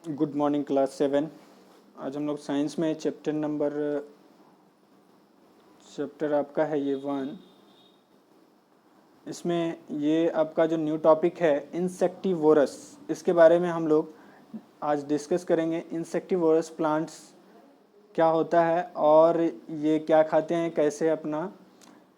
Good morning class 7। आज हम लोग साइंस में चैप्टर आपका है ये 1। इसमें ये आपका जो न्यू टॉपिक है इंसेक्टिवोरस, इसके बारे में हम लोग आज डिस्कस करेंगे। इंसेक्टिवोरस प्लांट्स क्या होता है और ये क्या खाते हैं, कैसे अपना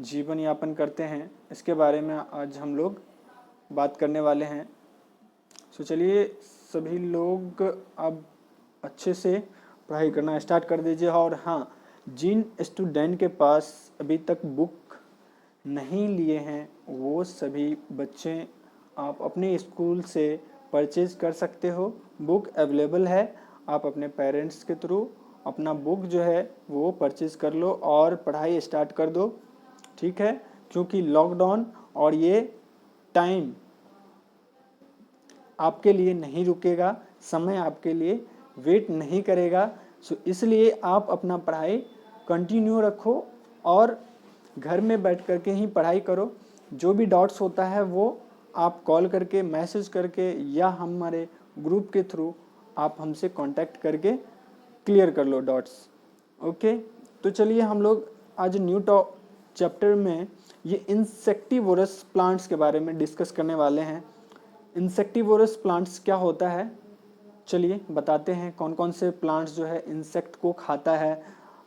जीवन यापन करते हैं, इसके बारे में आज हम लोग बात करने वाले हैं। तो चलिए सभी लोग अब अच्छे से पढ़ाई करना स्टार्ट कर दीजिए। और हाँ, जिन स्टूडेंट के पास अभी तक बुक नहीं लिए हैं वो सभी बच्चे आप अपने स्कूल से परचेज कर सकते हो। बुक अवेलेबल है, आप अपने पेरेंट्स के थ्रू अपना बुक जो है वो परचेज कर लो और पढ़ाई स्टार्ट कर दो, ठीक है। क्योंकि लॉकडाउन और ये टाइम आपके लिए नहीं रुकेगा, समय आपके लिए वेट नहीं करेगा। सो इसलिए आप अपना पढ़ाई कंटिन्यू रखो और घर में बैठ करके ही पढ़ाई करो। जो भी डाउट्स होता है वो आप कॉल करके, मैसेज करके या हमारे ग्रुप के थ्रू आप हमसे कांटेक्ट करके क्लियर कर लो डाउट्स। ओके, तो चलिए हम लोग आज न्यू चैप्टर में ये इंसेक्टिवोरस प्लांट्स के बारे में डिस्कस करने वाले हैं। इंसेक्टिवोरस प्लांट्स क्या होता है, चलिए बताते हैं। कौन कौन से प्लांट्स जो है इंसेक्ट को खाता है,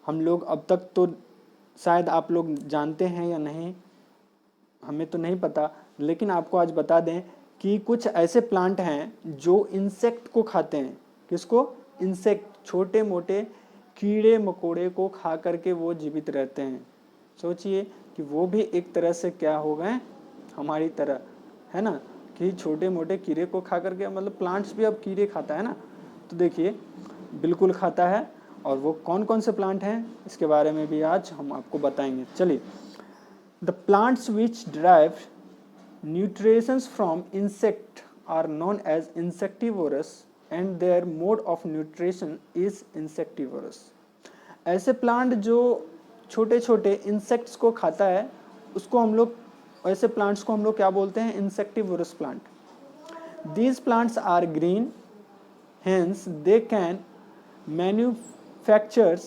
हम लोग अब तक तो शायद आप लोग जानते हैं या नहीं, हमें तो नहीं पता, लेकिन आपको आज बता दें कि कुछ ऐसे प्लांट हैं जो इंसेक्ट को खाते हैं। किसको? इंसेक्ट, छोटे मोटे कीड़े मकोड़े को खा करके वो जीवित रहते हैं। सोचिए कि वो भी एक तरह से क्या हो गए, हमारी तरह, है ना, कि छोटे मोटे कीड़े को खा करके, मतलब प्लांट्स भी अब कीड़े खाता है ना। तो देखिए बिल्कुल खाता है। और वो कौन कौन से प्लांट हैं इसके बारे में भी आज हम आपको बताएंगे। चलिए, the plants which derive nutrients from insect are known as insectivorous and their mode of nutrition is insectivorous। ऐसे प्लांट जो छोटे छोटे इंसेक्ट्स को खाता है उसको हम लोग, ऐसे प्लांट्स को हम लोग क्या बोलते हैं? Insectivorous plant. These plants are green, hence they can manufacture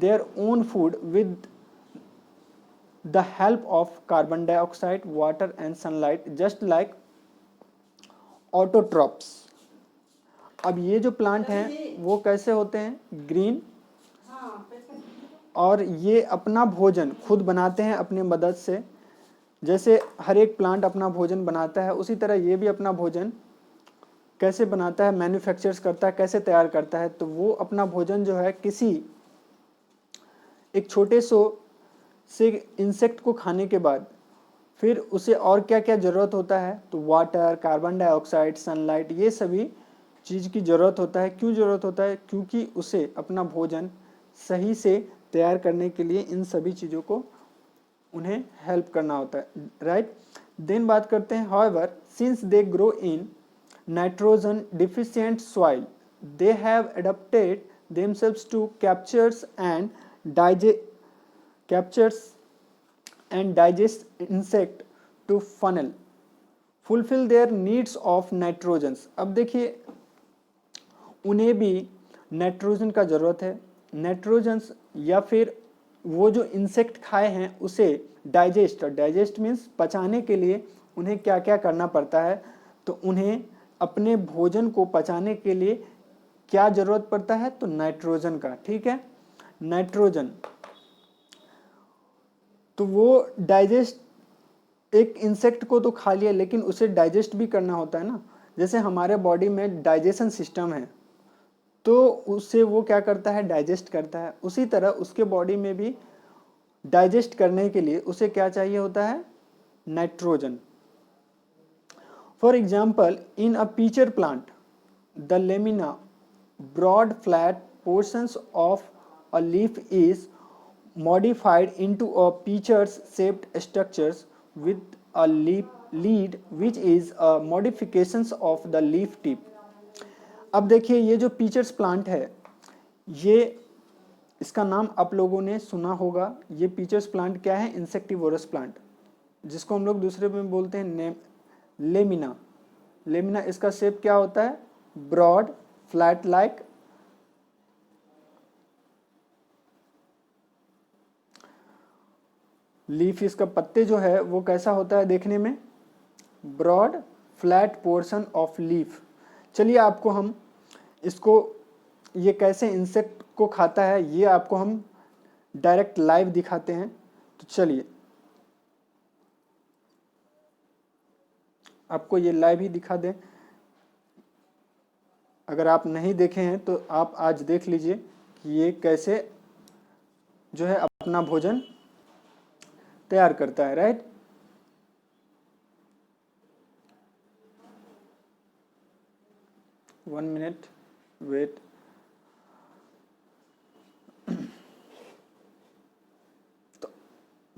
their own food with the help of carbon dioxide, water and sunlight, just like autotrophs। अब ये जो प्लांट हैं वो कैसे होते हैं? ग्रीन, और ये अपना भोजन खुद बनाते हैं अपने मदद से। जैसे हर एक प्लांट अपना भोजन बनाता है, उसी तरह ये भी अपना भोजन कैसे बनाता है, मैन्युफैक्चर्स करता है, कैसे तैयार करता है। तो वो अपना भोजन जो है किसी एक छोटे से इंसेक्ट को खाने के बाद फिर उसे और क्या क्या ज़रूरत होता है? तो वाटर, कार्बन डाइऑक्साइड, सनलाइट, ये सभी चीज़ की ज़रूरत होता है। क्यों ज़रूरत होता है? क्योंकि उसे अपना भोजन सही से तैयार करने के लिए इन सभी चीज़ों को उन्हें हेल्प करना होता है, राइट। देन बात करते हैं, however since they grow in nitrogen deficient soil they have adopted themselves to captures and digest insect to fulfill their needs of nitrogens। अब देखिए उन्हें भी नाइट्रोजन का ज़रूरत है। नाइट्रोजन्स या फिर वो जो इंसेक्ट खाए हैं उसे डाइजेस्ट मीन्स पचाने के लिए उन्हें क्या क्या करना पड़ता है? तो उन्हें अपने भोजन को पचाने के लिए क्या ज़रूरत पड़ता है? तो नाइट्रोजन का, ठीक है, नाइट्रोजन। तो वो डाइजेस्ट, एक इंसेक्ट को तो खा लिया लेकिन उसे डाइजेस्ट भी करना होता है ना। जैसे हमारे बॉडी में डाइजेशन सिस्टम है तो उससे वो क्या करता है? डाइजेस्ट करता है। उसी तरह उसके बॉडी में भी डाइजेस्ट करने के लिए उसे क्या चाहिए होता है? Nitrogen. For example, in a pitcher plant the lamina broad flat portions of a leaf is modified into a peacher's shaped structures with a lead which is a modifications of the leaf tip। अब देखिए ये जो pitchers plant है, ये इसका नाम आप लोगों ने सुना होगा। ये पीचर्स प्लांट क्या है? इंसेक्टिवोरस प्लांट, जिसको हम लोग दूसरे में बोलते हैं लेमिना। लेमिना, इसका शेप क्या होता है? ब्रॉड फ्लैट लाइक लीफ, इसका पत्ते जो है वो कैसा होता है देखने में, broad flat portion of leaf. चलिए आपको हम इसको, ये कैसे इंसेक्ट को खाता है ये आपको हम डायरेक्ट लाइव दिखाते हैं। तो चलिए आपको ये लाइव ही दिखा दें, अगर आप नहीं देखे हैं तो आप आज देख लीजिए कि ये कैसे जो है अपना भोजन तैयार करता है, राइट। One minute wait.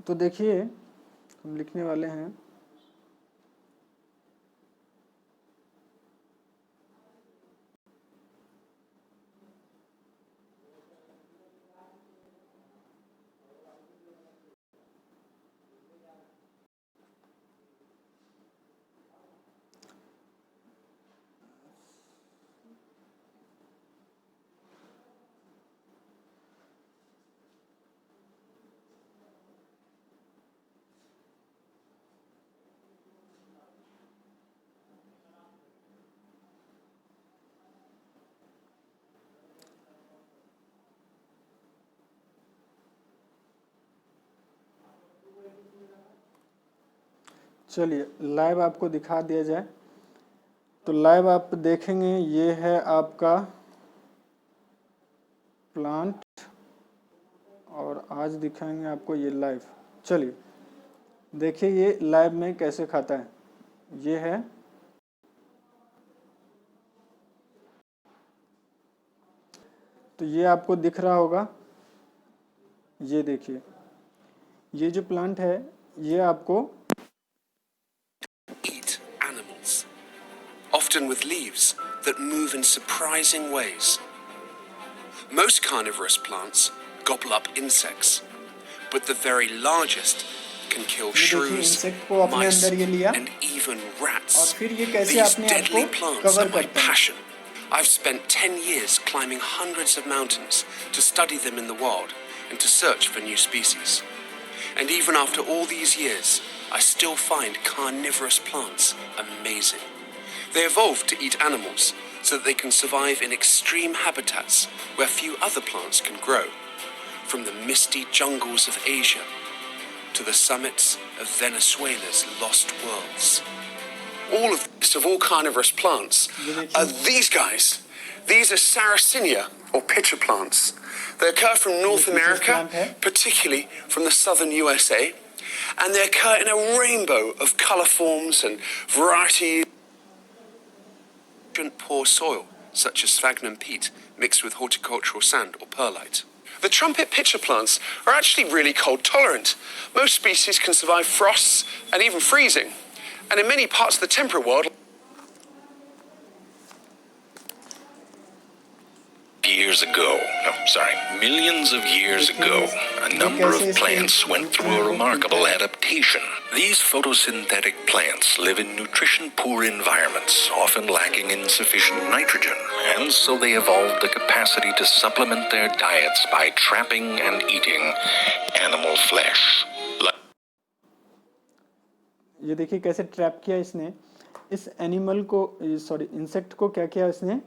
तो देखिए हम लिखने वाले हैं चलिए लाइव आपको दिखा दिया जाए। तो लाइव आप देखेंगे ये है आपका प्लांट, और आज दिखाएंगे आपको ये लाइव। चलिए देखिए ये लाइव में कैसे खाता है। ये है तो ये आपको दिख रहा होगा, ये देखिए ये जो प्लांट है ये आपको often with leaves that move in surprising ways. Most carnivorous plants gobble up insects, but the very largest can kill shrews, mice, and even rats. These deadly plants are my passion. I've spent 10 years climbing hundreds of mountains to study them in the wild and to search for new species. And even after all these years, I still find carnivorous plants amazing. They evolved to eat animals so that they can survive in extreme habitats where few other plants can grow, from the misty jungles of Asia to the summits of Venezuela's lost worlds. Of all carnivorous plants are these guys. These are Sarracenia, or pitcher plants. They occur from North America, particularly from the southern USA, and they occur in a rainbow of color forms and varieties. Poor soil, such as sphagnum peat, mixed with horticultural sand or perlite. The trumpet pitcher plants are actually really cold tolerant. Most species can survive frosts and even freezing. And in many parts of the temperate world, millions of years ago, a number of plants went through a remarkable adaptation. These photosynthetic plants live in nutrition-poor environments, often lacking in sufficient nitrogen, and so they evolved the capacity to supplement their diets by trapping and eating animal flesh. ये देखिए कैसे trap किया इसने इस animal को, sorry insect को। क्या किया इसने,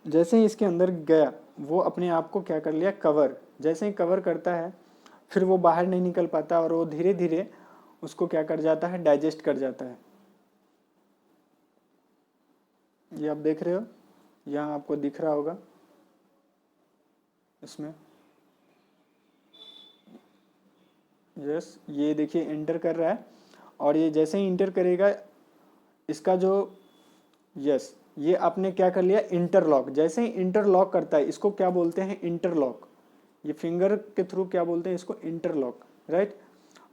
जैसे ही इसके अंदर गया वो अपने आप को क्या कर लिया, कवर। जैसे ही कवर करता है फिर वो बाहर नहीं निकल पाता और वो धीरे धीरे उसको क्या कर जाता है, डाइजेस्ट कर जाता है। ये आप देख रहे हो, यहाँ आपको दिख रहा होगा इसमें, यस ये देखिए एंटर कर रहा है, और ये जैसे ही इंटर करेगा इसका जो, यस ये आपने क्या कर लिया, इंटरलॉक। जैसे ही इंटरलॉक करता है इसको क्या बोलते हैं, इंटरलॉक। ये फिंगर के थ्रू क्या बोलते हैं इसको, इंटरलॉक, राइट।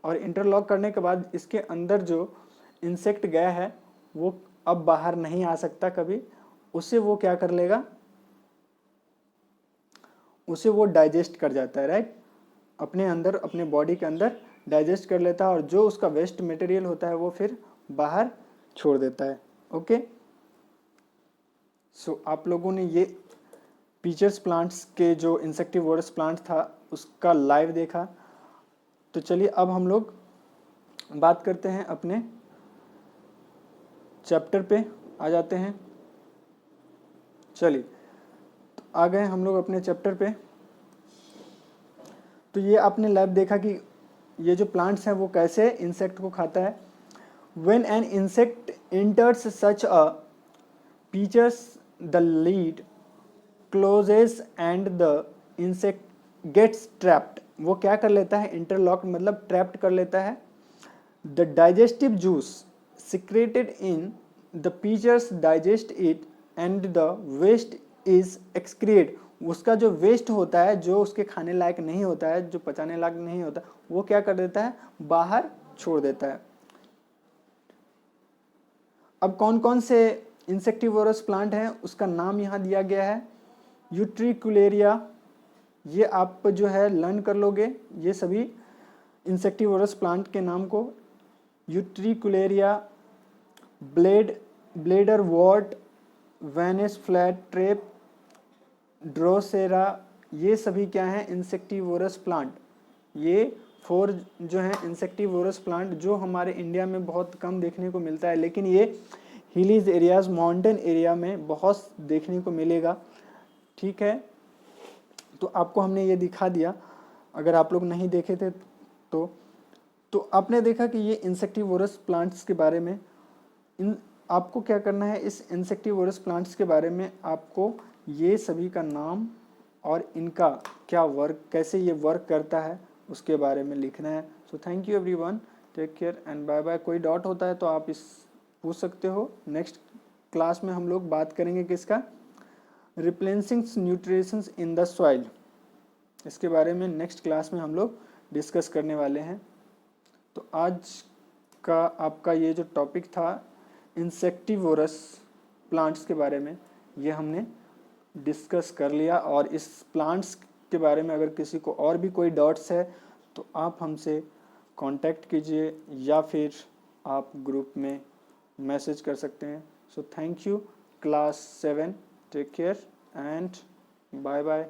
और इंटरलॉक करने के बाद इसके अंदर जो इंसेक्ट गया है वो अब बाहर नहीं आ सकता कभी, उसे वो क्या कर लेगा, उसे वो डाइजेस्ट कर जाता है, राइट। अपने अंदर, अपने बॉडी के अंदर डाइजेस्ट कर लेता है, और जो उसका वेस्ट मटेरियल होता है वो फिर बाहर छोड़ देता है। ओके, सो आप लोगों ने ये पीचर्स प्लांट्स के जो इंसेक्टिवोरस प्लांट था उसका लाइव देखा। तो चलिए अब हम लोग बात करते हैं अपने चैप्टर पे आ जाते हैं। चलिए तो आ गए हम लोग अपने चैप्टर पे। तो ये आपने लैब देखा कि ये जो प्लांट्स हैं वो कैसे इंसेक्ट को खाता है। When an insect enters such a peaches, the lid closes and the insect gets trapped. वो क्या कर लेता है, इंटरलॉक मतलब ट्रैप्ड कर लेता है। The digestive juice secreted in the peaches digest it and the waste is excreted. उसका जो वेस्ट होता है, जो उसके खाने लायक नहीं होता है, जो पचाने लायक नहीं होता, वो क्या कर देता है, बाहर छोड़ देता है। अब कौन कौन से इंसेक्टिवोरस प्लांट हैं उसका नाम यहाँ दिया गया है। यूट्रिकुलेरिया, ये आप जो है लर्न कर लोगे ये सभी इंसेक्टिवोरस प्लांट के नाम को। Utricularia, bladderwort, Venus flytrap, Drosera, ये सभी क्या हैं, इंसेक्टिवोरस प्लांट। ये 4 जो हैं इंसेक्टिवोरस प्लांट जो हमारे इंडिया में बहुत कम देखने को मिलता है, लेकिन ये हिलीज एरियाज, माउंटेन एरिया में बहुत देखने को मिलेगा। ठीक है, तो आपको हमने ये दिखा दिया, अगर आप लोग नहीं देखे थे तो आपने देखा कि ये इंसेक्टिवोरस प्लांट्स के बारे में आपको क्या करना है, इस इंसेक्टिवोरस प्लांट्स के बारे में आपको ये सभी का नाम और इनका क्या वर्क, कैसे ये वर्क करता है उसके बारे में लिखना है। So thank you everyone, take care and bye bye. कोई डाउट होता है तो आप इस पूछ सकते हो। नेक्स्ट क्लास में हम लोग बात करेंगे किसका, replacing nutritions in the soil, इसके बारे में नेक्स्ट क्लास में हम लोग डिस्कस करने वाले हैं। तो आज का आपका ये जो टॉपिक था इंसेक्टिवोरस प्लांट्स के बारे में, ये हमने डिस्कस कर लिया। और इस प्लांट्स के बारे में अगर किसी को और भी कोई डाउट्स है तो आप हमसे कांटेक्ट कीजिए या फिर आप ग्रुप में मैसेज कर सकते हैं। So thank you class 7, take care and bye bye.